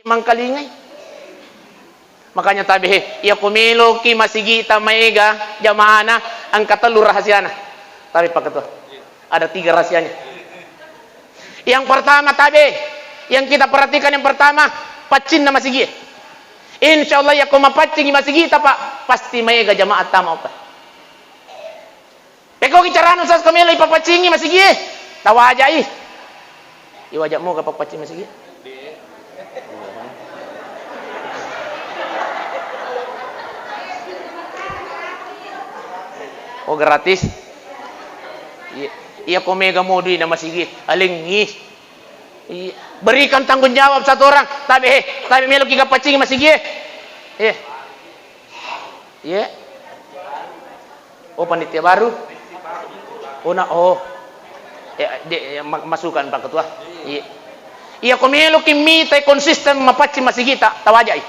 mangkalingay. Makanya tabi, ya kumilo ki masigita maiga jamaana ang katalu rahasiana. Tabi pak ketua. Ada 3 rahasianya. Yang pertama tabi, yang kita perhatikan yang pertama, pacin na masigi. Insyaallah ya kung mapacing masigita pak, pasti maiga jamaat tama pa. Peko kicarano sa kumilo ipapacingi masigi. Tawajai. Iwajak mo kapag pacing masigi. Oh gratis. Iya kau mega modui nama sigi alingi. Berikan tanggung jawab satu orang. Tapi melo kita pacing masih gie. Oh panitia baru. Masukkan Pak Ketua. Iya kau melo kimi tay konsisten mapacing masih kita tawajai.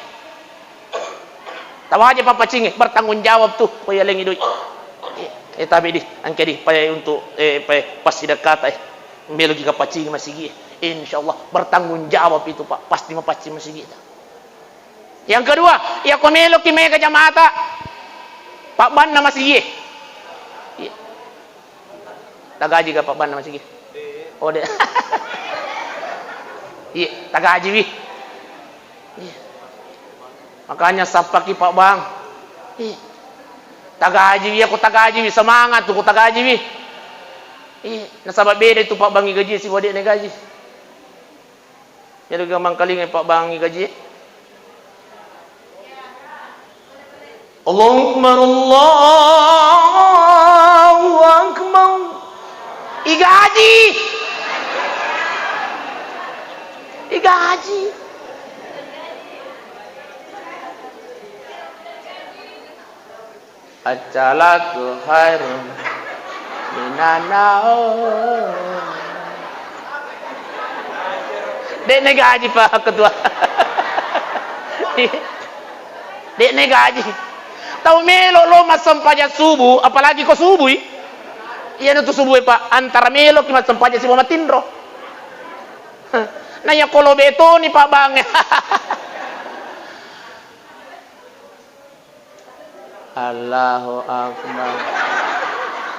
Tawajai papacing bertanggung jawab tuh payaling idoi. Tapi di angke di payah untuk pas dekat melo giga pacing masigi. Insyaallah bertanggung jawab itu Pak, pasti mapacing masigi. Yang kedua, ya melo ki mega jamaata. Pak Ban na masigi. Tagaji ga Pak Ban na masigi. Oh de. Iya, tagaji wi. Makanya sapaki Pak Bang. Tagaji aku tagaji semangat tuh tagaji nasabab beda itu Pak Bang gaji si wadik ni gaji. Jadi gamang kaling Pak Bang gaji. Allahu Akbar Allahu Akbar. Igaji. Acalatu khairun minanao. Dek negaji Pak Ketua. Dek negaji. Tahu melo lo masam pajak subuh, apalagi kau subuh. Iya itu subuh Pak. Antara melo ki masam pajak si Muhammad Tindro. Nanya kalau beto nih Pak Bang. Allahu Akbar.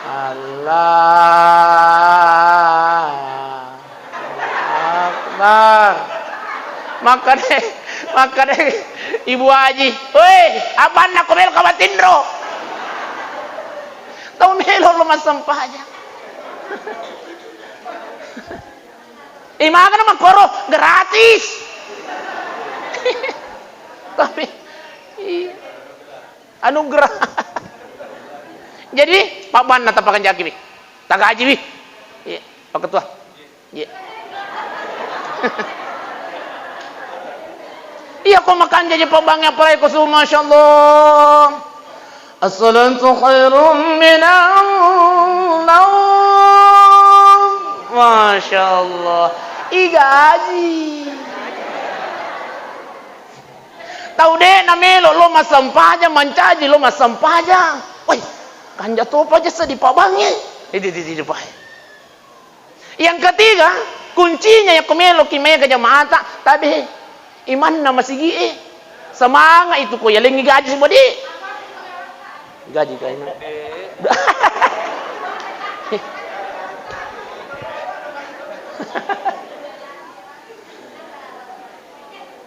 Allah Akbar. Maka deh Ibu Haji, woi, apaan nak komel kawatindro? Tahu melo lo mas sampah aja. Makan sama koro gratis. Tapi anugerah. Jadi Pak Ban natapakan jaki wi. Tagaji wi. Iya, Pak Ketua. Iya. Iya kok makan jadi Pak Bang yang pray ko masyaallah. As-salatu khairum minan naum. Masyaallah. Igaji. Tahu deh namelo lo masampaja mancaji lo masampaja. Woi, kan jatuh aja sedih Pak Bangnya. Di Pak. Yang ketiga, kuncinya yang kumelo kimega jamaata tabi iman na masigi semangat itu ko yaling gaji semua di. Gaji kayaknya.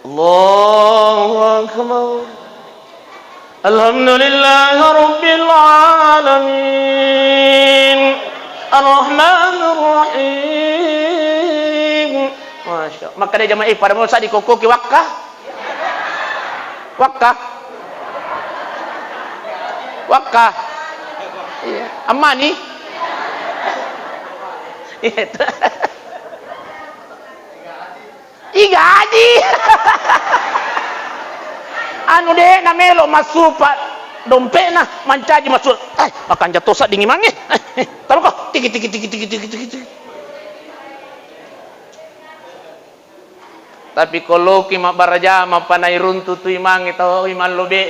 Allahu Akbar. Alhamdulillah Rabbil Alamin. Ar-Rahmanir Rahim. Masya Allah. Maka dia jamaah pada masa di koko ki wakah. Iya. Amani. Igaji. Anu deh namelo masupat dompet nah mancaji masuk. Akan jatuh sak dingin mangi. Tahu kok? Tiki. Tapi kalau kima baraja mapanay runtu tu imang ito iman lobe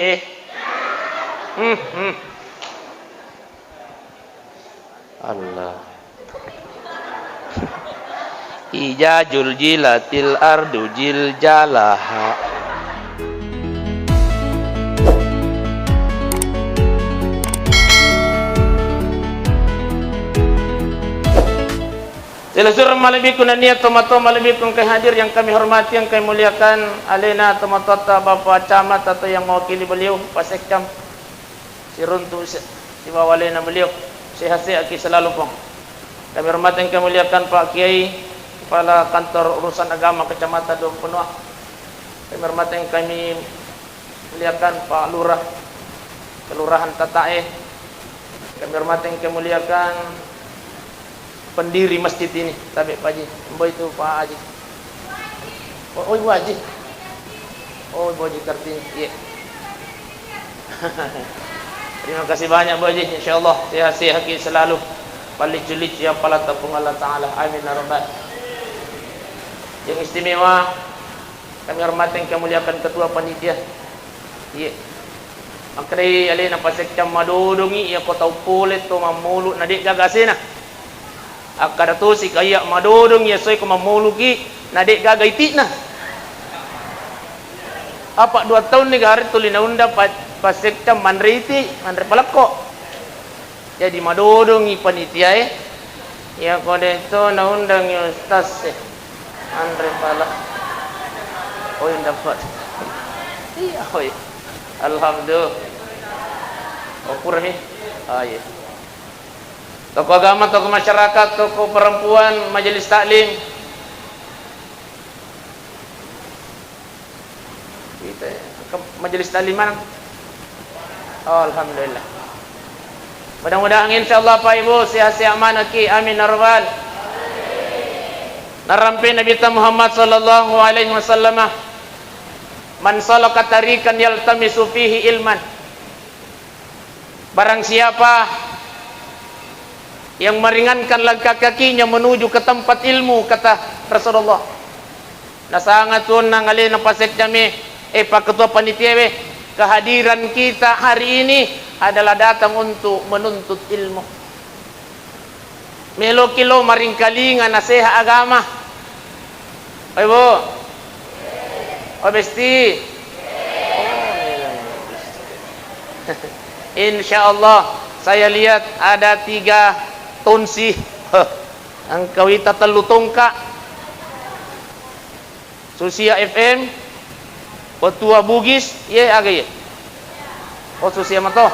Allah. Ijajul jilatil ardu jiljalaha. Silasur malabikun niat tomato malabikun kay hadir yang kami hormati, yang kami muliakan, alena tomatota Bapak Camat atau yang mewakili beliau Pak Sekcam, si Runtu si bawalena beliau, sehat-sehat selalu pong. Kami hormati yang kami muliakan Pak Kiai, Kepala Kantor Urusan Agama Kecamatan Dua Penua. Kami hormati yang kami muliakan Pak Lurah, Kelurahan Tatae. Kami hormati yang kami muliakan pendiri masjid ini, tapi Pak Haji, mbak itu Pak Haji. Oh, Ibu Haji. Oh, Ibu Haji Kartini. Iya. Terima kasih banyak Bu Haji. Insyaallah sehat-sehat selalu. Palit-julit ya pala tepung Allah Ta'ala. Amin ya rabbal. Yang istimewa kami hormati yang muliakan ketua panitia. Iya. Makrai alina pasek cam madudungi ya kota upulit to mamulu nadik gagasina. Akada tu si kaya madodong ya soy ko mamuluki nadik gagaitik na. Apa 2 tahun ni garit tuli na unda pasek cam manriti manre palako. Jadi madodong i panitia ya kode to na undang yung ustaz manre pala. Oh yung dapat. Iya hoy. Alhamdulillah. Okur ni. Ah iya. Tokoh agama, tokoh masyarakat, tokoh perempuan, majelis taklim. Kita ke majelis taklim mana? Oh, alhamdulillah. Mudah-mudahan insyaallah Pak Ibu sehat-sehat manaki. Amin ya rabbal. Narampi Nabi Muhammad sallallahu alaihi wasallam. Man salaka tariqan yaltamisu fihi ilman. Barang siapa yang meringankan langkah kakinya menuju ke tempat ilmu, kata Rasulullah. Nasangatun nang alin ng pasek jami Pak Ketua Panitia, kehadiran kita hari ini adalah datang untuk menuntut ilmu. Melo kilo maringkalingan naseha agama. Ibu. Oh besti. Insyaallah saya lihat ada 3 tonsi ang kawita talutongka Susia FM Petua Bugis ye agay o Susia mato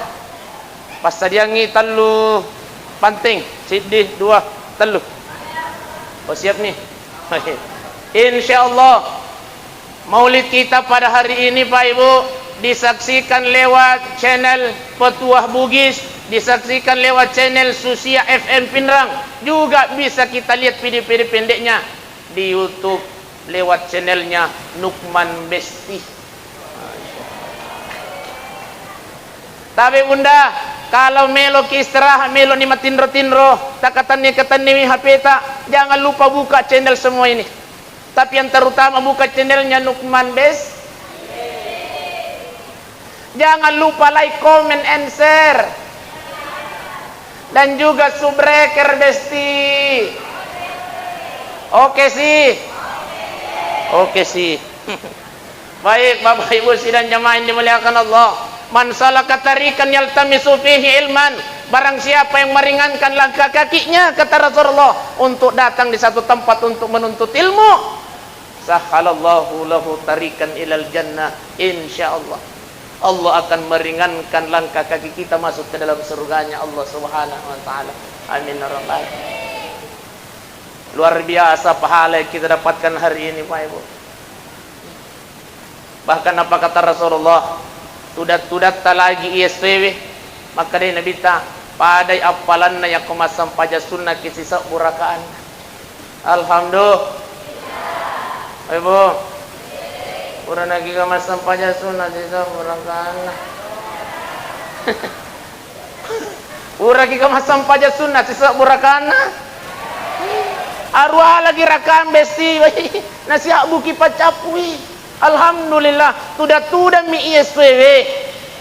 basta diangi talu panting siddi 2 talu o siap nih. Insyaallah maulid kita pada hari ini Pak Ibu disaksikan lewat channel Petua Bugis, disaksikan lewat channel Susia FM Pinrang, juga bisa kita lihat video-video pendeknya di YouTube lewat channelnya Nukman Besti. Tapi bunda, kalau melo ki istirahat, melo ni matindro-tindro, takatan ni HP tak, jangan lupa buka channel semua ini. Tapi yang terutama buka channelnya Nukman Besti. Jangan lupa like, comment, and share. Dan juga subscriber Besti. Oke sih. Oke sih. Baik Bapak Ibu sidang jamaah yang dimuliakan Allah. Man salaka tariqan yaltamisu fihi ilman. Barang siapa yang meringankan langkah kakinya, kata Rasulullah, untuk datang di satu tempat untuk menuntut ilmu, sahhalallahu lahu tariqan ilal jannah. Insyaallah Allah akan meringankan langkah kaki kita masuk ke dalam surganya Allah Subhanahu wa taala. Amin ya rabbal. Luar biasa pahala yang kita dapatkan hari ini Pak Ibu. Bahkan apa kata Rasulullah? Tudat lagi ISPW, maka dia Nabi ta padai apalan yang kemasam paja sunnah kisisa burakaan. Alhamdulillah. Ibu Pura lagi kemasam paja sunnah kisisa burakaan. Pura lagi kemasam paja sunnah kisisa burakaan. Arwah lagi rakan besti nasihat buki pacapui. Alhamdulillah tuda mi ISPW.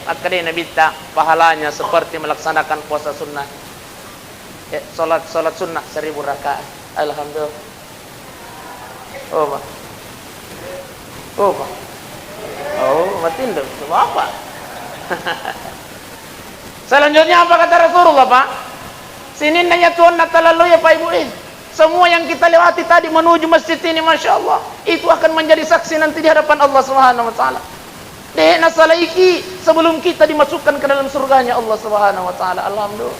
Maka dia Nabi tak pahalanya seperti melaksanakan puasa sunnah. Salat sunnah 1000 rakaat. Alhamdulillah. Oh, Pak. Oh, Pak. Oh, matindak. Apa? Selanjutnya apa kata Rasulullah, Pak? Sinin na yatuan na talalo ya Pak Ibu. Semua yang kita lewati tadi menuju masjid ini, Masya Allah, itu akan menjadi saksi nanti di hadapan Allah Subhanahu wa taala. Deh nasalaiki sebelum kita dimasukkan ke dalam surganya Allah Subhanahu wa taala. Alhamdulillah.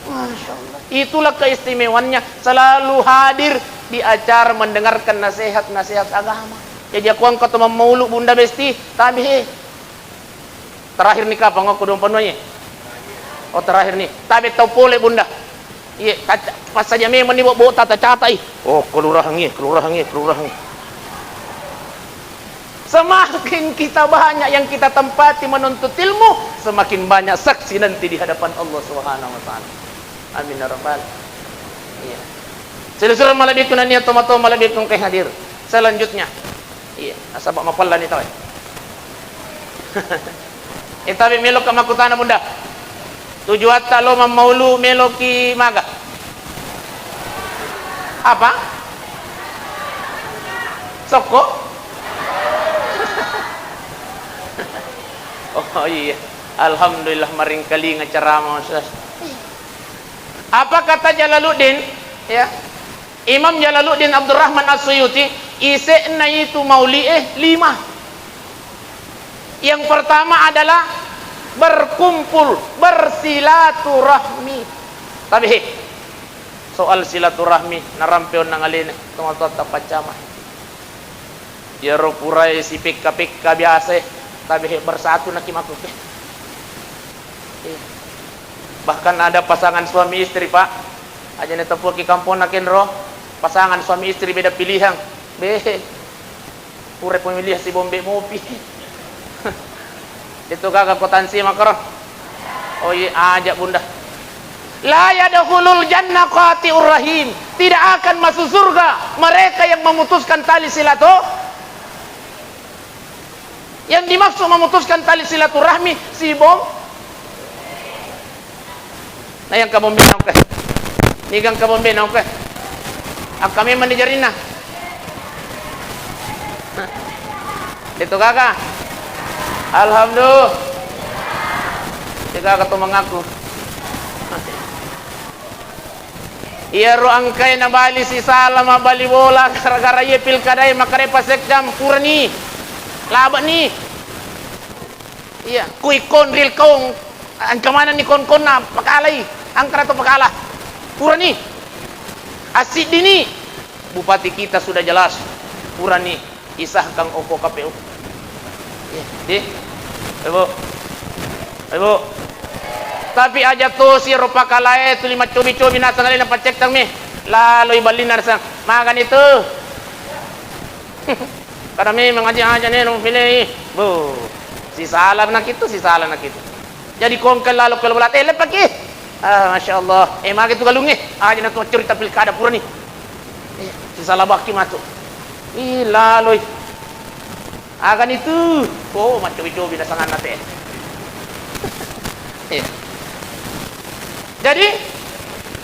Masya Allah. Itulah keistimewaannya selalu hadir di acara mendengarkan nasihat-nasihat agama. Jadi aku angkat mauluk Bunda Besti, tabi. Terakhir nikah apa ngaku dong penuhnya? Oh terakhir nih. Tabi tahu pole Bunda. Iya, pas saja memang nih bawa tata catai. Oh, kelurahan. Semakin kita banyak yang kita tempati menuntut ilmu, semakin banyak saksi nanti di hadapan Allah Subhanahu wa taala. Amin ya rabbal. Iya. Seluruh malabikun niat tomato malabikun kay hadir. Selanjutnya. Iya, asabak mapalla ni tayo. Itabi melok ka makutana Bunda. Tujuan talo mamaulu meloki maga. Apa? Soko? Oh iya. Alhamdulillah maring kali ngacarama Ustaz. Apa kata Jalaluddin? Ya. Imam Jalaluddin Abdurrahman As-Suyuti, ise'na itu mauli 5. Yang pertama adalah berkumpul, bersilaturahmi. Tapi soal silaturahmi narampeon nang alin tumatot tapacama. Ya ro purai si pikka biasa, tapi bersatu nak kimakuk. Bahkan ada pasangan suami istri, Pak. Aja ne tepuk ki kampung nakin ro. Pasangan suami istri beda pilihan. Pure pemilih si bombe mopi. Itu kakak kotansi makar. Oh iya ajak Bunda. La yadkhulul jannah qati'ur rahim. Tidak akan masuk surga mereka yang memutuskan tali silaturahmi. Yang dimaksud memutuskan tali silaturahmi si bom. Nah yang kamu binang ke. Nigang kamu binang ke. Kami manajerina. Itu kakak. Alhamdulillah. Jika kata mengaku. Iya ruangkai na bali si salam bali bola gara-gara ye pilkada makare pasek jam kurni. Laba ni. Iya, kui kon real kong ang kemana ni kon na pakalay. Ang karato pakalah. Kurni. Asid dini. Bupati kita sudah jelas. Kurni isah kang oko KPU. Iya, Ibu. Tapi aja tuh si rupa kalai tu 5 cobi-cobi na sangali na pacek tang mi. Lalu ibalin na sang makan itu. Karena mi mengaji-aja nih nung pilih. Bu. Si salah nak itu. Jadi kongkel lalu kalau belat lepak ki. Masya Allah. Mak itu galungi. Aja na tuh cerita pilkada pura nih. Si salah baki masuk. Lalu akan itu. Oh, cobi-cobi na sangan nate. Jadi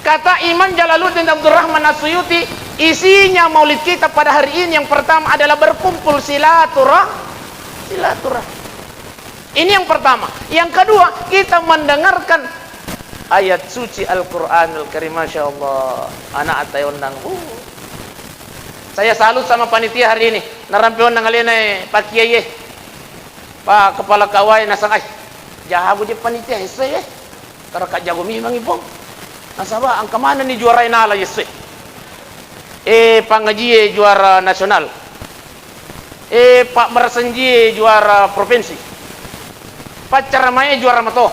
kata Imam Jalaluddin Abdurrahman As-Suyuti, isinya maulid kita pada hari ini yang pertama adalah berkumpul silaturahmi. Ini yang pertama. Yang kedua, kita mendengarkan ayat suci Al-Qur'anul Karim. Masya Allah. Anak atayon nang. Saya salut sama panitia hari ini. Narampion nang alina Pak Kiai. Pak Kepala Kawai nasang ay. Jahago di panitia saya. Karena kak jago memang ibong. Nasaba ang kemana nih juara inala yeswe. Pangaji juara nasional. Pak Bersenji juara provinsi. Pak Caramaya juara mato.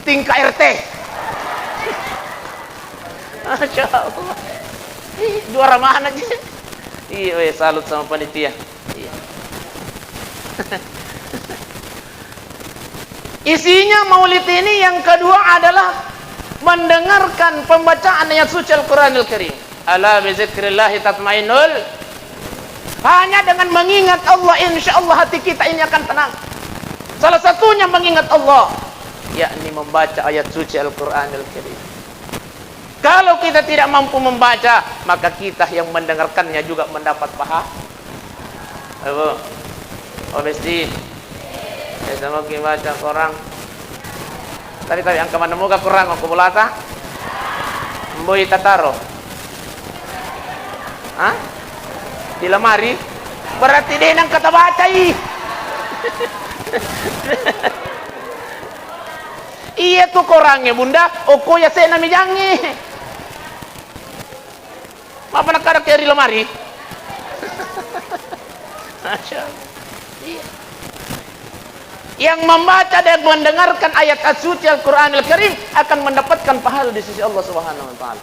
Tingkat RT. Masya Allah. Juara mana aja. Iya, salut sama panitia. Iya. Isinya maulid ini yang kedua adalah mendengarkan pembacaan ayat suci Al-Quranul Karim. Ala bizikrillah tatmainnul. Hanya dengan mengingat Allah, insya Allah hati kita ini akan tenang. Salah satunya mengingat Allah, yakni membaca ayat suci Al-Quranul Karim. Kalau kita tidak mampu membaca, maka kita yang mendengarkannya juga mendapat pahala. Ayo, mesti kita mau baca Quran. Tadi angka mana muka Quran aku bulata? Mboi tataro. Hah? Di lemari? Berarti dia nang kata baca Iya tuh korangnya bunda, oko ya saya nami jangi. Apa nak ada di lemari? Masya Allah. Iya. Yang membaca dan mendengarkan ayat suci Al-Quranil Karim akan mendapatkan pahala di sisi Allah Subhanahu Wa Taala.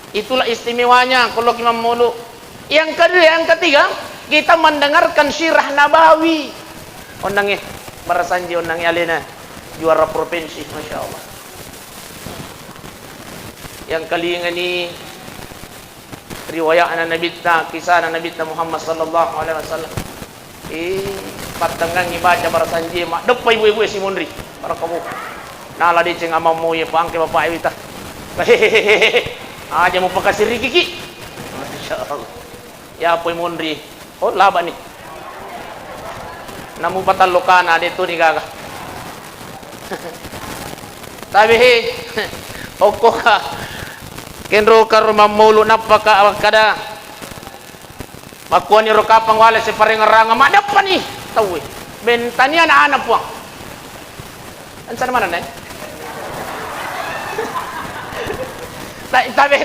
Itulah istimewanya kalau Imam Maulu. Yang kedua, yang ketiga, kita mendengarkan sirah nabawi. Ondangnya, barasanji ondangnya alena. Juara provinsi, Masya Allah. Yang kali ini riwayat Nabi kita, kisah Nabi kita Muhammad sallallahu alaihi wasallam. Patangan ibaca barasanji mak depai ibu-ibu si mundri para kamu. Nala di ceng amamu ya pangke bapak evita. Aja mau pakasir kiki. Masya Allah. Ya apa mundri? Oh laba nih. Namu patal lokana de tu ni gaga. Tapi okoka kenro karma maulu napaka kada makuan ni rokapang wala si paring ranga madapa ni tahu bentania na anak puang ansan mana nih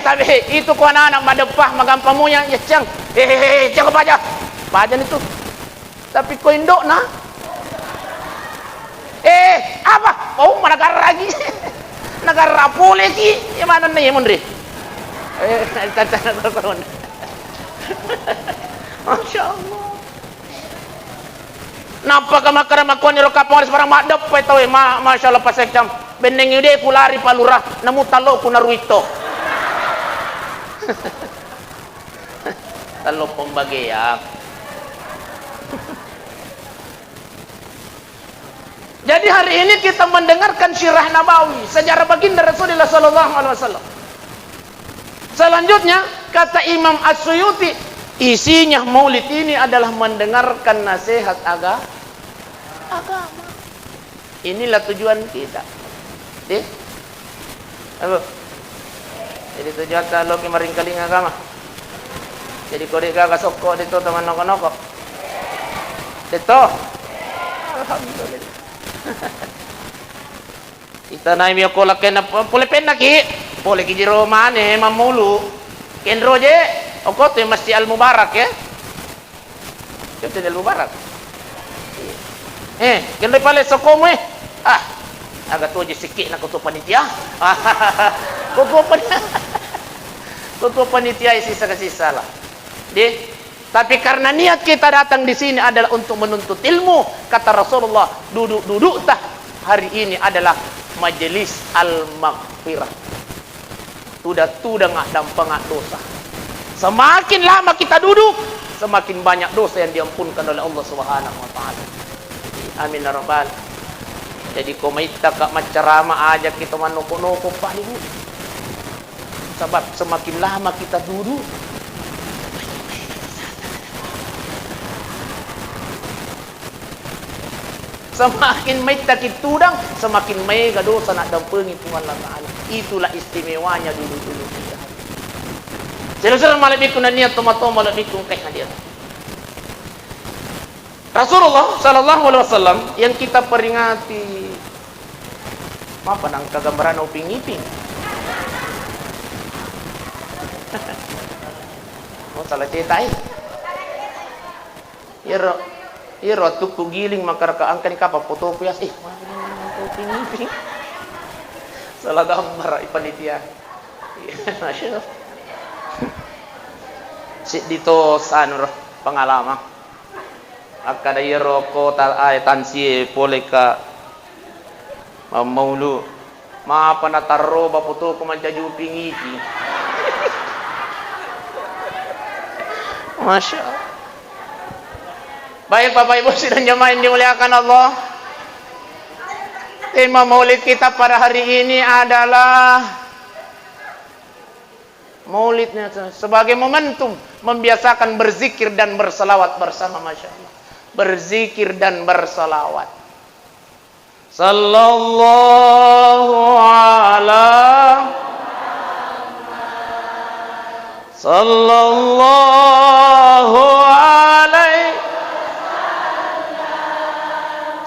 tapi itu ko anak madapah magampamunya ya cang cang apa aja itu tapi ko indok na apa? Oh, negara lagi. Negara pole ki. Yang mana nih, Mundri? Masya Allah. Napa ka makara makuan nyo kapong parang madap pa ito Masya Allah pasek jam. Beneng ide kulari palura. Namutalo ko na ruito. Talo pembagiak. Jadi hari ini kita mendengarkan sirah nabawi sejarah baginda Rasulullah sallallahu alaihi wasallam. Selanjutnya kata Imam As-Suyuti, isinya maulid ini adalah mendengarkan nasihat agama. Inilah tujuan kita. Apa? Jadi tujuan kalau kemarin kaling agama. Jadi kode gaga sokko dito teman noko-noko. Dito. Alhamdulillah. Kita na imiyo ko laki na pole pena ki pole ki jiro mane mamulu kenro je oko to Masjid Al Mubarak ya Masjid Al Mubarak kenro pale sokomo agak to je sikit na kuto panitia kuto panitia sisa-sisa lah tapi karena niat kita datang di sini adalah untuk menuntut ilmu, kata Rasulullah, duduk tah hari ini adalah majelis al-maghfirah. Tudah ngak dampang ngak dosa. Semakin lama kita duduk, semakin banyak dosa yang diampunkan oleh Allah Subhanahu Wa Taala. Amin ya rabbal. Jadi komaita kak macarama aja kita manoko-noko paling. Sebab semakin lama kita duduk, semakin may takit tudang, semakin may dosa nak dampengi Tuhan Allah Ta'ala. Itulah istimewanya dulu-dulu kita. Sila-sila malabikun na niya, tumatong malabikun kay hadiah. Rasulullah sallallahu alaihi wasallam yang kita peringati apa nang kagambaran uping-iping. Oh salah cerita Iro tuku giling makar ka angkan ka foto ko yas uping-iping. Salah gambar ipanitia. Masya Allah. Si dito sanur pengalaman. Akada iro ko tansi pole ka maulu. Maapa na taro ba foto ko man juping iping. Masya Allah. Baik Bapak Ibu sidang jemaah yang dimuliakan Allah. Tema maulid kita pada hari ini adalah Maulidnya sebagai momentum membiasakan berzikir dan berselawat bersama, Masya Allah. Berzikir dan berselawat. Sallallahu ala Sallallahu alaihi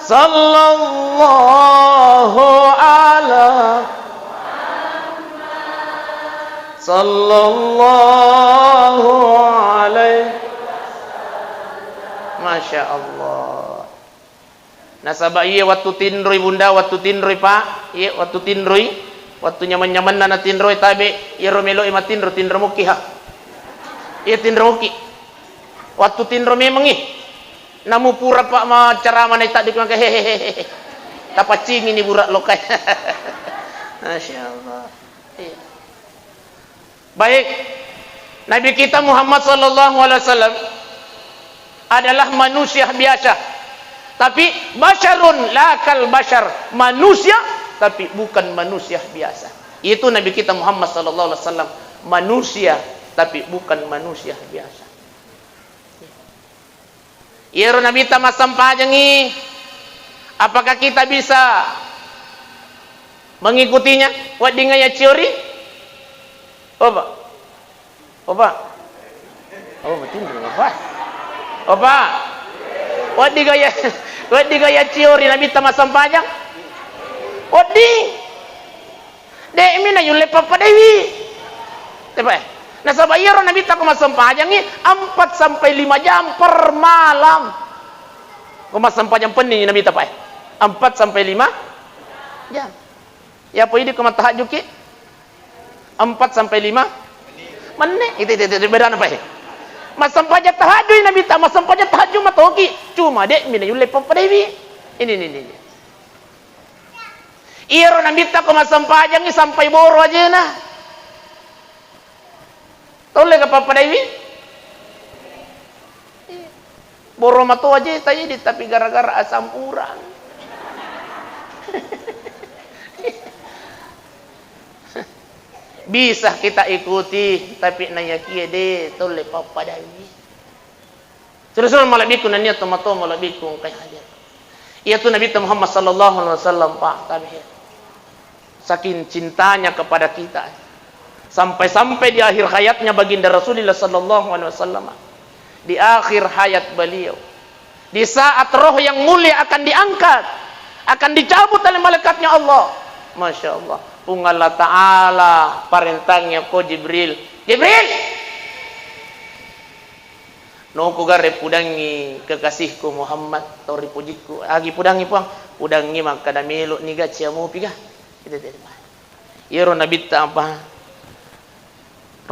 Sallallahu ala Sallallahu alaihi. Masya Allah. Nasabah iya waktu tindroi bunda, waktu tindroi pak, iya waktu tindroi, waktu nyaman-nyaman nana tindroi tabe, iya romelo ima tindro muki ha, iya tindro muki. Waktu tindro memang ih, namu pura pak ma cara mana tak dikang hehehe, tapacing ini burak lokai. Masya Allah. Iya. Baik, Nabi kita Muhammad sallallahu alaihi wasallam adalah manusia biasa. Tapi basyarun lakal basyar, manusia tapi bukan manusia biasa. Itu Nabi kita Muhammad sallallahu alaihi wasallam, manusia tapi bukan manusia biasa. Iya Nabi kita masam pajangi. Apakah kita bisa mengikutinya? Wat dingaya ciori? Opa, opa, oh betul opa, opa, wat digaya ciori Nabi tamas sampajang, odi, dek mina yule papa dewi, tepat. Nah sabayaro Nabi tak mas sampajang ni 4 sampai 5 jam per malam, kemas sampajang pening Nabi tak 4 sampai 5 jam. Ya apa ini kemat tahajud ki? 4 sampai 5 menit. Itu beda apa ya? Masam pajak tahajud Nabi tak masam pajak tahajud matoki. Cuma dek mina yule papa dewi. Ini. Iro Nabi tak masam pajak ni sampai boro aja nah. Tole ke papa dewi? Boro mato aja tadi tapi gara-gara asam urang. Bisa kita ikuti tapi naya kia de tole papa dawi. Terus malabiku nanya tomato malabiku kay hadir. Ia tu Nabi Muhammad sallallahu alaihi wasallam pak tabi. Saking cintanya kepada kita sampai di akhir hayatnya baginda Rasulullah sallallahu alaihi wasallam. Di akhir hayat beliau, di saat roh yang mulia akan diangkat, akan dicabut oleh malaikatnya Allah. Masya Allah. Allah Ta'ala parentangnya ko Jibril no ko gare pudangi kekasihku Muhammad tori pujitku agi pudangi pudangi makada melo ni gacia mo piga itu yero nabi ta apa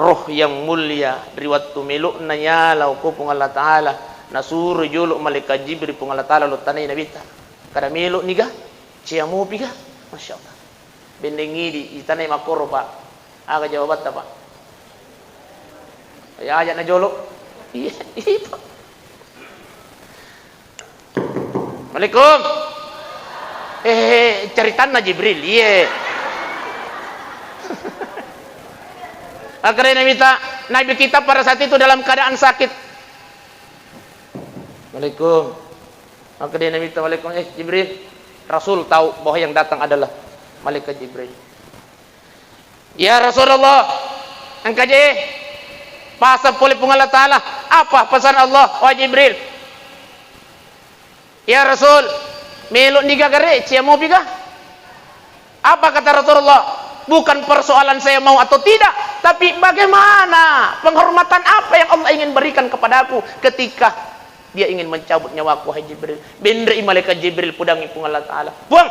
roh yang mulia riwatu melo nanya lau ko Allah Ta'ala nasuru julu malaikat Jibril Allah Ta'ala lo tanai nabi ta kada melo ni ga cia mo piga. Masya Allah. Bendengi di itanay makoro pak. Aga jawabat ta pak. Ya ajak na jolo. Iya pak. Assalamualaikum. Ceritaan na Jibril. Iya. Akhirnya Nabi kita pada saat itu dalam keadaan sakit. Assalamualaikum. Akhirnya Nabi kita waalaikum Jibril. Rasul tahu bahwa yang datang adalah malaikat Jibril. Ya Rasulullah, engkau je pasal oleh Allah Ta'ala apa pesan Allah wahai Jibril? Ya Rasul, melok niga gare cia mau piga? Apa kata Rasulullah? Bukan persoalan saya mau atau tidak, tapi bagaimana penghormatan apa yang Allah ingin berikan kepadaku ketika dia ingin mencabut nyawaku wahai Jibril. Bendri malaikat Jibril pudangi Allah Ta'ala. Buang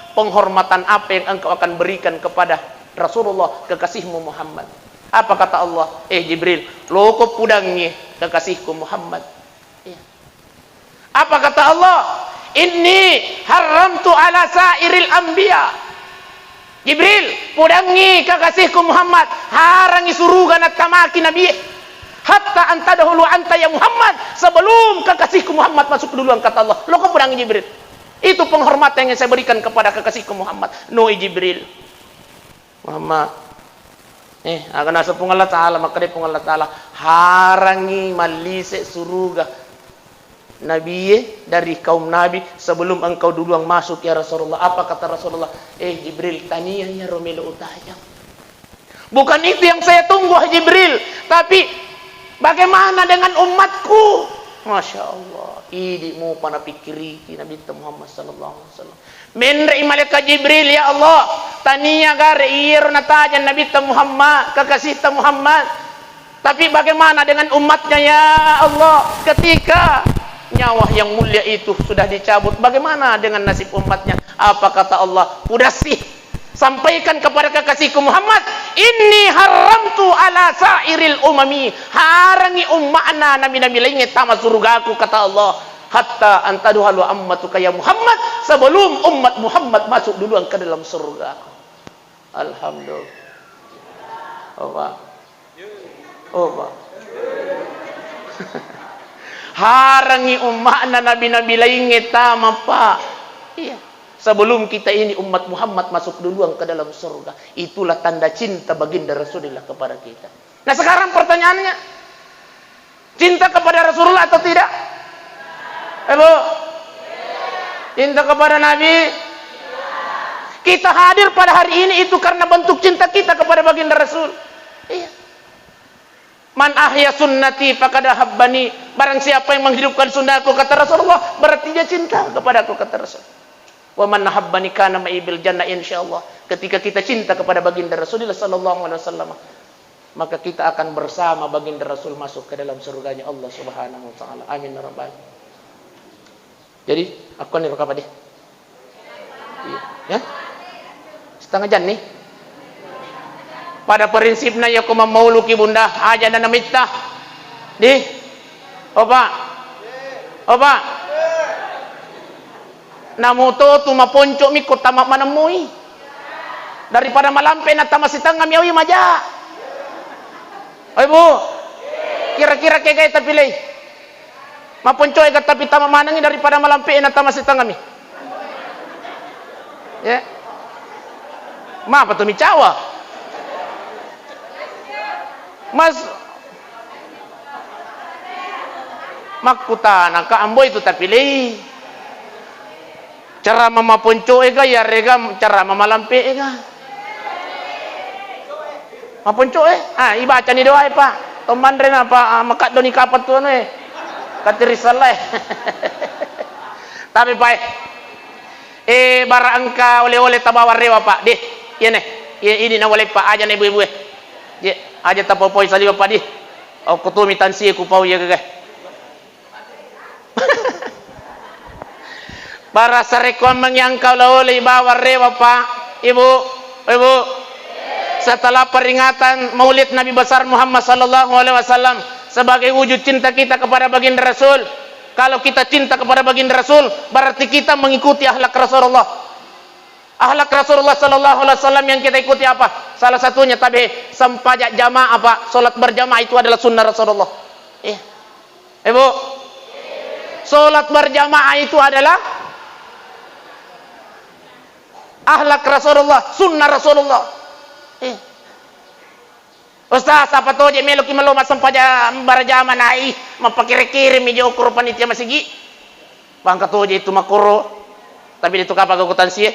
penghormatan apa yang engkau akan berikan kepada Rasulullah kekasihmu Muhammad. Apa kata Allah? Jibril, loko pudangi kekasihku Muhammad. Ya. Apa kata Allah? Inni haramtu ala sairil anbiya. Jibril, pudangi kekasihku Muhammad, harangi surugan at tamaki nabi. Hatta anta dahulu anta ya Muhammad, sebelum kekasihku Muhammad masuk duluan kata Allah. Loko pudangi Jibril. Itu penghormatan yang saya berikan kepada kekasihku Muhammad. No Jibril. Muhammad, Akan nasa pung Allah Ta'ala, maka dia pung Allah Ta'ala harangi malise suruga Nabi dari kaum Nabi sebelum engkau duluan masuk ya Rasulullah. Apa kata Rasulullah? Jibril, tanianya Romelo Utaya. Bukan itu yang saya tunggu Jibril, tapi bagaimana dengan umatku? Masya Allah, ini mau pana pikiri Nabi Muhammad sallallahu alaihi wasallam. Menrei malaikat Jibril, ya Allah, tania gar iir natajan Nabi Muhammad, kekasih Muhammad. Tapi bagaimana dengan umatnya ya Allah? Ketika nyawa yang mulia itu sudah dicabut, bagaimana dengan nasib umatnya? Apa kata Allah? Udah sih, sampaikan kepada kekasihku Muhammad, inni haramtu ala sairil umami, harangi umma'na nabi-nabi lainnya tama surgaku, kata Allah, hatta antaduhalu ammatuka ya Muhammad, sebelum umat Muhammad masuk duluan ke dalam surgaku. Alhamdulillah. Pak. Harangi umma'na nabi-nabi lainnya tama, Pak. Iya. Sebelum kita ini umat Muhammad masuk duluan ke dalam surga. Itulah tanda cinta baginda Rasulullah kepada kita. Nah sekarang pertanyaannya, cinta kepada Rasulullah atau tidak? Bu, cinta kepada Nabi? Kita hadir pada hari ini itu karena bentuk cinta kita kepada baginda Rasul. Iya. Man ahya sunnati faqad ahabbani. Barang siapa yang menghidupkan sunnahku, kata Rasulullah, berarti dia cinta kepada aku, kata Rasul. Wa man nahabbani kana ma'i bil jannah, insyaallah. Ketika kita cinta kepada baginda Rasulullah sallallahu alaihi wasallam, maka kita akan bersama baginda Rasul masuk ke dalam surganya Allah Subhanahu wa taala. Amin ya rabbal. Jadi, aku ni apa dia? Ya? Setengah jam nih. Pada prinsipnya ya kuma mauluki bunda aja dan namita. Di. Opa. Namuto tu maponco mi kota manamui daripada malampe na tamasitang ngamiawi maja. Oi Bu, kira-kira kayak kita pilih maponco ega tapi tama manangi daripada malampe na tamasitang ngami. Ya, ma apa tu mi cawa mas makutana ka amboy itu tapi pilih cara mama ponco ega ya rega cara mama lampe ega maponco ibaca ni doa Pak tomandre na pa makat doni kapat tu katiri salah tapi Pak bara angka oleh-oleh tabawar rewa Pak deh ini na wale Pak aja na ibu-ibu aja tapopoi saliwa Pak di aku tu mitansi ku pau ya gagah para sarekon menyangkau oleh bawar rewa Pak Ibu setelah peringatan Maulid Nabi besar Muhammad sallallahu alaihi wasallam sebagai wujud cinta kita kepada baginda Rasul. Kalau kita cinta kepada baginda Rasul, berarti kita mengikuti akhlak Rasulullah. Akhlak Rasulullah sallallahu alaihi wasallam yang kita ikuti apa? Salah satunya tabi sempajak jamaah Pak. Salat berjamaah itu adalah sunnah Rasulullah. Ibu, salat berjamaah itu adalah akhlak Rasulullah, sunnah Rasulullah. Ustaz, apa tu je melo kimalo masam paja barjama nai mapakire-kire mi ukur panitia masigi. Bangka tu je itu makuro. Tapi itu kapa gagutan sie.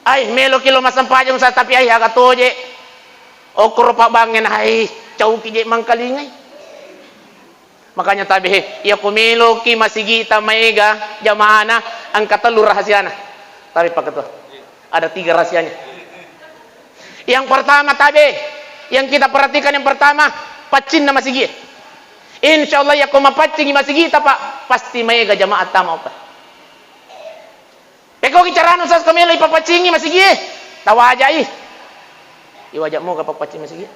Ai melo kilo masam paja sa tapi ai aga tu je. Ukur pak bangen ai cauki je mangkalingai. Makanya tabi ya kumilo ki masigi tamaiga jamaana angka telur rahasiana. Tapi pak itu ada 3 rahasianya. Yang pertama tabi yang kita perhatikan yang pertama pacin nama sigi. Insyaallah ya koma pacing masigi Pak pasti maiga jamaah tama apa. Peko kicarano sas kamelo ipapacingi masigi. Tawajai. Iwajak mo kapag pacing masigi.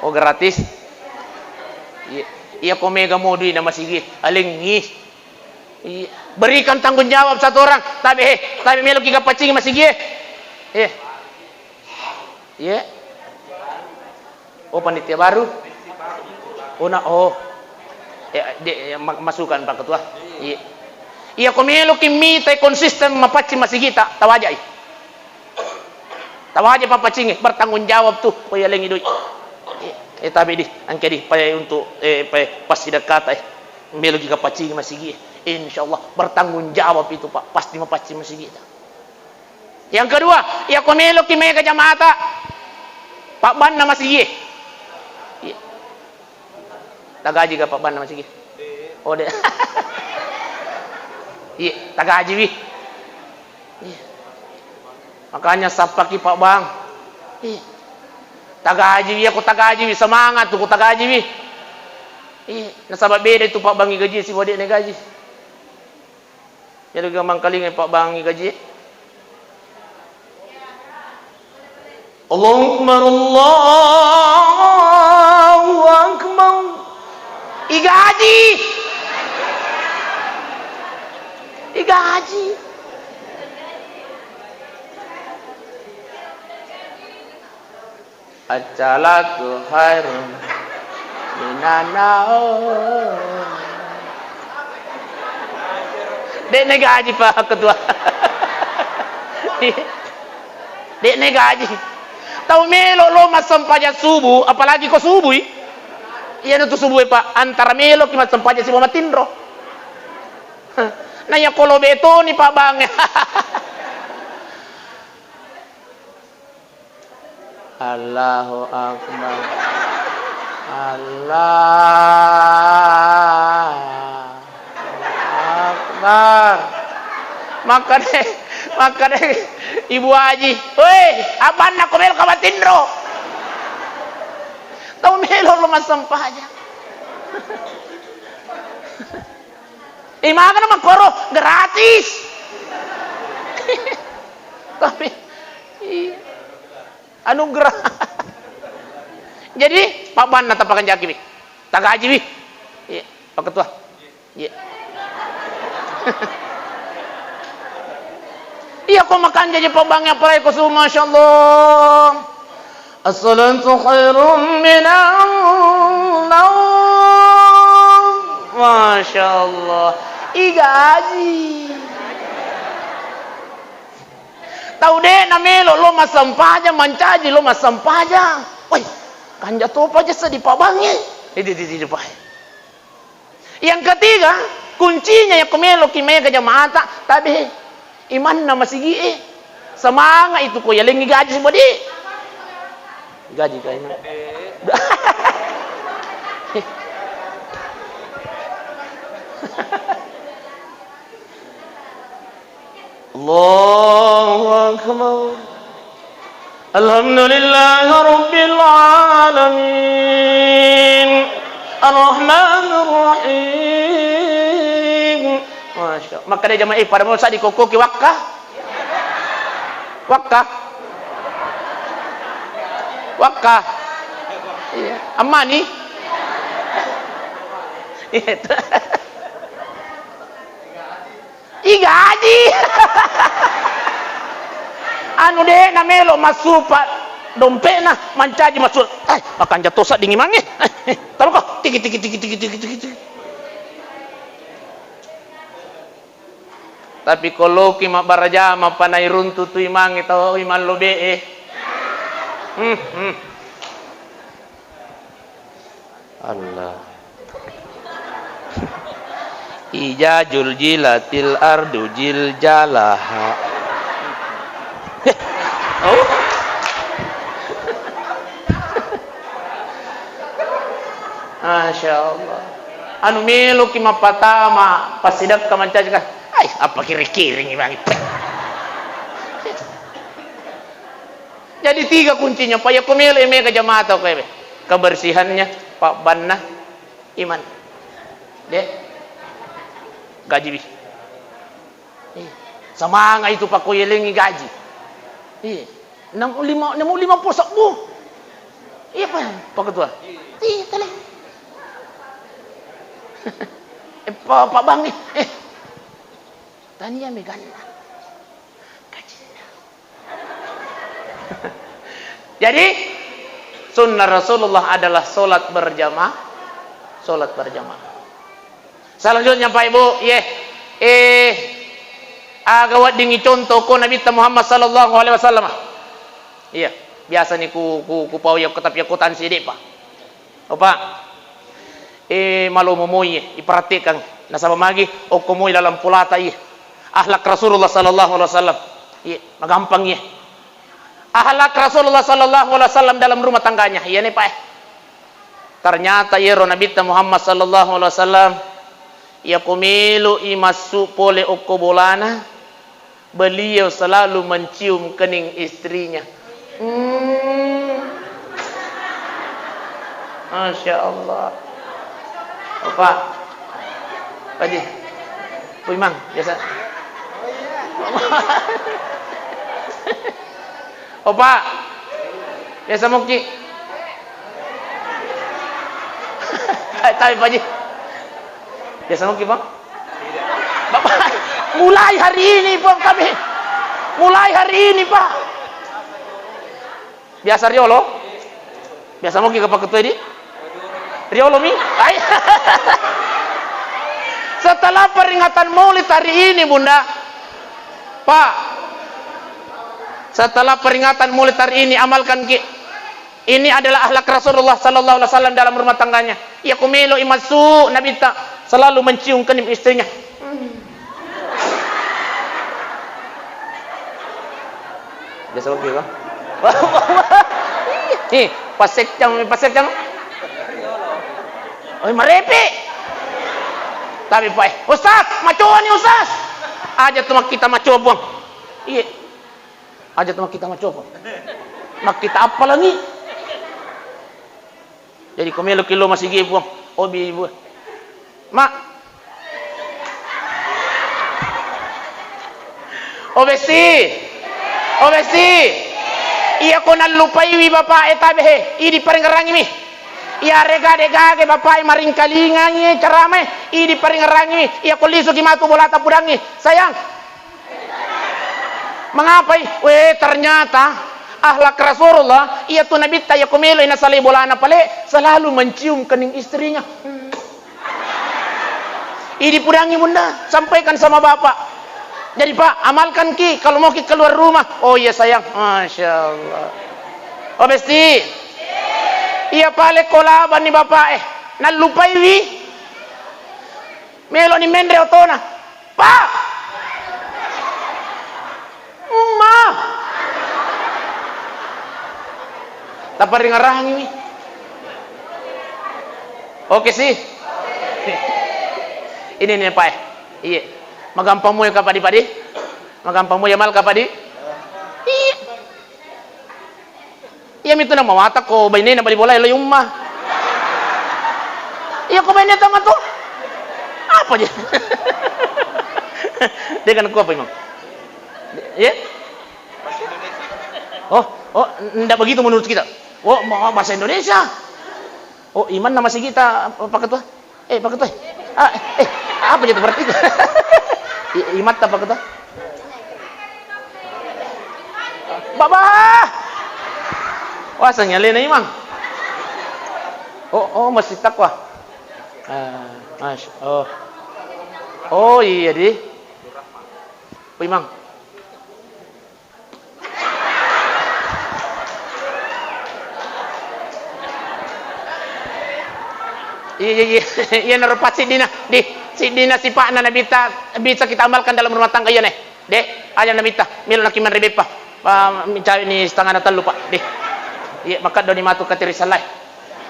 Oh gratis. Iya komega modui nama sigi aling berikan tanggung jawab satu orang tapi melo kita pacing masih gie oh panitia baru masukkan Pak Ketua Iya komelo kimita konsisten mapaci masigita tawajai. Tawaja papacingi bertanggung jawab tuh paya lengi doi. Tapi di angke di paya untuk paya pas tidak kata melo jika pacingi masigi. Insyaallah bertanggung jawab itu Pak, pasti mapaci masigita. Yang kedua, ya komelo kimega jamaata. Pak Ban nama masigi. Tagaji ka Pak Ban nama masigi. Oh deh. Iya, tagaji wi. Iya. Makanya sapaki Pak Bang. Iya. Tagaji wi aku tagaji wi semangat tuh aku tagaji wi. Iya, nasabab beda itu Pak Bang gaji si bodek ne gaji. Jadi gampang kali ngai Pak Bang gaji. Allahu Akbar, Allahu Akbar. Igaji. Igaji. Acalatu khairun minanao. Dek negaji Pak Ketua. Dek negaji. Tahu melo lo masam pajak subuh, apalagi kau subuh. Iya itu subuh Pak, antara melo ki masam pajak si Muhammad Tindro. Nanya kalau beto nih Pak Bang. Allahu Akbar. Allah Akbar. Maka deh Ibu Haji, woi, abang nak komel kabatindro. Tahu melo lo masam pajak. Makan sama koro gratis. Tapi anugerah. Jadi Pak Ban natapakan jaki wi. Tak gaji wi. Iya, Pak Ketua. Iya. Iya kau makan jadi Pak Bang yang perai kau semua masyaallah. As-salatu khairum minan naum. Masyaallah. Igaji. Tahu deh namelo lo masam paja mancaji lo masam paja. Woi, kan jatuh paja sedih Pak Bang ya. Di Pak. Yang ketiga, kuncinya yang komelo kimega jamaata tapi iman nama sigi semangat itu ko yalengi gaji sebodi. Gaji kain. Allahu Akbar. Alhamdulillahi Rabbil Alamin. Ar-Rahmanir Rahim. Masya Allah. Maka dia jamaah pada masa di kokoki wakah. Wakah. Wakah. Iya. Amani. Itu. Igaji. Anu deh namelo masupat dompet nah mancaji masuk. Akan jatuh sak dingin mangi. Tahu kok? Tiki. Tapi kalau kima baraja ma panai runtu tu imang itu iman lobe Allah. Ijajul jilatil ardu jiljalaha. Oh. Masya Allah. Anu melo ki mapatama pasidak ka mancaja. Ai apa kiri-kiri ni bang. Jadi tiga kuncinya Pak ya komelo mega jamaah tau kebe. Kebersihannya Pak Banna iman. Dek gaji bi. Semangat itu Pak koyelengi gaji. Iya. 65 posak bu. Iya Pak Ketua. Iya tadi. Pak Bang nih. Tania megana. Gajinya. Jadi sunnah Rasulullah adalah solat berjamaah. Solat berjamaah. Selanjutnya Pak Ibu, agawat dingi contoh ko Nabi Muhammad sallallahu alaihi wasallam. Iya, biasa ni ku pau yak ketap yakutan sidik pa. Opa. Malu momoy iperhatikan nasa pamagi o kumoy dalam pulata akhlak Rasulullah sallallahu alaihi wasallam. Iya, magampang iya. Akhlak Rasulullah sallallahu alaihi wasallam dalam rumah tangganya. Iya nih Pak. Ternyata yero Nabi Muhammad sallallahu alaihi wasallam yakumilu imasu pole okobulana, beliau selalu mencium kening istrinya. Masya Allah. Opa, Padi, Puimang, biasa. Opa, biasa muki. Tapi Padi, biasa muki Bang. Bapak, mulai hari ini Bang kami, mulai hari ini Pak. Biasa riolo, biasa muki kapak ketua ini. Riolo mi? Ay. Setelah peringatan Maulid hari ini Bunda, Pak, setelah peringatan Maulid hari ini amalkan ki. Ini adalah akhlak Rasulullah sallallahu alaihi wasallam dalam rumah tangganya. Ya kumelo imasu Nabi tak selalu mencium kening istrinya. Biasa begitu kan? Nih, pasek jang. Oh, marepe. Tapi Pak, Ustaz, macoan ni Ustaz. Aja tu mak kita maco buang. Iya. Aja tu mak kita maco buang. Mak kita apa lagi? Jadi komelo kilo masih gih buang. Obi buang. Mak. Obesti. Iya ko nalupai wi bapak etabe. Idi parengarangi mi. Iya rega-rega ke bapak maring kalingangi ceramai idi parengarangi. Iya ko liso kimatu bolata pudangi. Sayang. Mengapa? Ternyata akhlak Rasulullah iya tu Nabi ta yakumelo ina salih bolana pale selalu mencium kening istrinya. Idi pudangi Bunda, sampaikan sama bapak. Jadi Pak, amalkan ki kalau mau ki keluar rumah. Oh iya sayang, Masya Allah. Oh besti, iya pale kolaban ni bapak nalupai wi. Melo ni mendre otona. Pak, ma. Tapari ngarahangi wi. Oke sih. Ini nih Pak. Iya. Magampang mo yung kapadi-padi? Magampang mo yamal kapadi? Iya. Iya mito na mawatak ko. Bainay na balibola. Ilo yung ma. Iya ko bainay tama to. Apa dia? Dia kan ko apa imam? Iya? Oh, enggak begitu menurut kita. Oh, bahasa Indonesia. Oh, iman nama si kita Pak Ketua. Pak Ketua. Apa itu berarti? Imat apa kata? Baba. Wah, senyalin na imang. Oh, masih takwa. Oh iya di. Imang. Iya narupat si Dina si Pak na bisa kita amalkan dalam rumah tangga ya nih. Deh, aja na bita, mil na kiman ribe pa. Mencari ni setengah natal lupa. Deh. Iya, maka do ni matu katiri salai.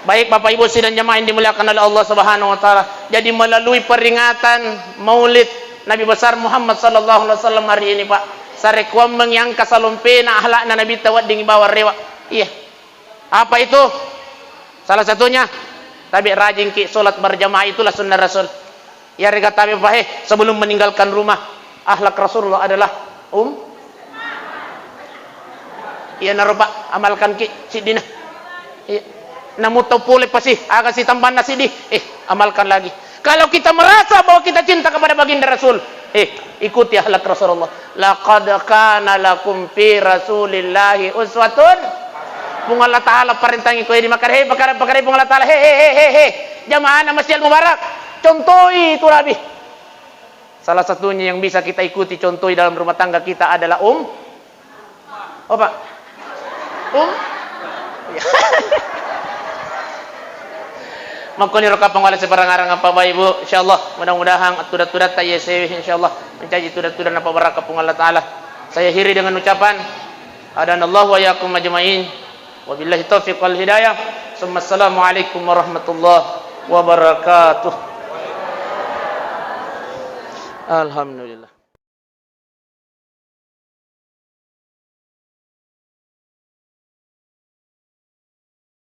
Baik Bapak Ibu sidang jamaah yang dimuliakan oleh Allah Subhanahu wa taala. Jadi melalui peringatan Maulid Nabi besar Muhammad sallallahu alaihi wasallam hari ini Pak, sarekwam mengyangka salumpena ahlakna Nabi tawad ding bawa rewa. Iya. Apa itu? Salah satunya tabi rajin ki salat berjamaah, itulah sunnah Rasul. Ya rega tabi Pak, sebelum meninggalkan rumah akhlak Rasulullah adalah iya naroba amalkan ki sidina. Iya. Namu tau pule pasti agak si tambahan nasi di amalkan lagi. Kalau kita merasa bahwa kita cinta kepada baginda Rasul, ikuti akhlak Rasulullah. Laqad kana lakum fi Rasulillahi uswatun. Pung Allah Taala perintangi ko ini makare pakare pung Allah Taala jamaah na Masjid Mubarak. Contohi itu Nabi. Salah satunya yang bisa kita ikuti contoh dalam rumah tangga kita adalah apa? Ya. Makoni roka pangwala sebarang-arang apa baik ibu, insyaallah mudah-mudahan tudat-tudat ta yeseh insyaallah mencaji tudat-tudat apa barakah Allah taala. Saya akhiri dengan ucapan adanallahu wa yakum majma'in wabillahi taufiq wal hidayah. Assalamualaikum warahmatullahi wabarakatuh. Alhamdulillah.